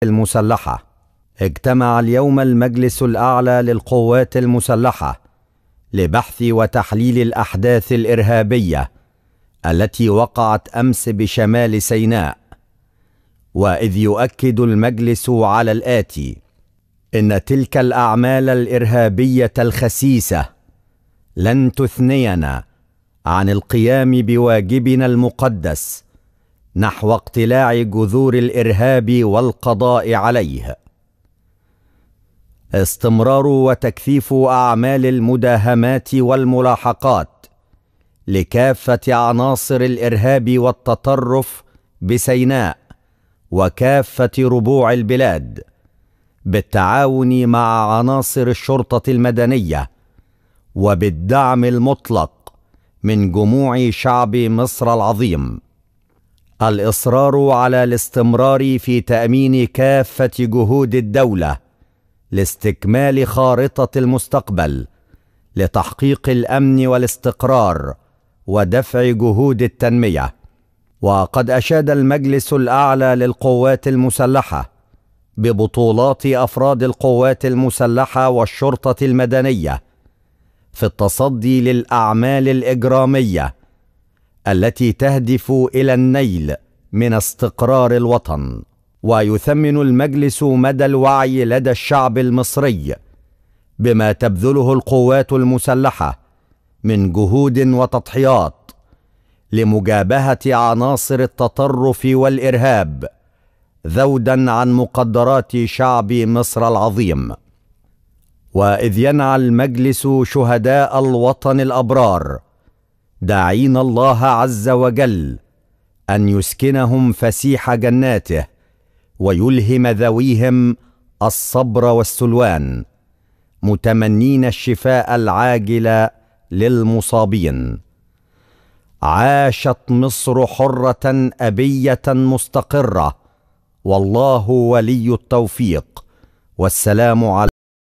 المسلحة. اجتمع اليوم المجلس الأعلى للقوات المسلحة لبحث وتحليل الأحداث الإرهابية التي وقعت أمس بشمال سيناء. وإذ يؤكد المجلس على الآتي: إن تلك الأعمال الإرهابية الخسيسة لن تثنينا عن القيام بواجبنا المقدس نحو اقتلاع جذور الإرهاب والقضاء عليه. استمرار وتكثيف أعمال المداهمات والملاحقات لكافة عناصر الإرهاب والتطرف بسيناء وكافة ربوع البلاد بالتعاون مع عناصر الشرطة المدنية وبالدعم المطلق من جموع شعب مصر العظيم. الإصرار على الاستمرار في تأمين كافة جهود الدولة لاستكمال خارطة المستقبل لتحقيق الأمن والاستقرار ودفع جهود التنمية. وقد أشاد المجلس الأعلى للقوات المسلحة ببطولات أفراد القوات المسلحة والشرطة المدنية في التصدي للأعمال الإجرامية التي تهدف إلى النيل من استقرار الوطن. ويثمن المجلس مدى الوعي لدى الشعب المصري بما تبذله القوات المسلحة من جهود وتضحيات لمجابهة عناصر التطرف والإرهاب ذودا عن مقدرات شعب مصر العظيم. وإذ ينعى المجلس شهداء الوطن الأبرار داعين الله عز وجل أن يسكنهم فسيح جناته ويلهم ذويهم الصبر والسلوان، متمنين الشفاء العاجل للمصابين. عاشت مصر حرة أبية مستقرة، والله ولي التوفيق. والسلام عليكم.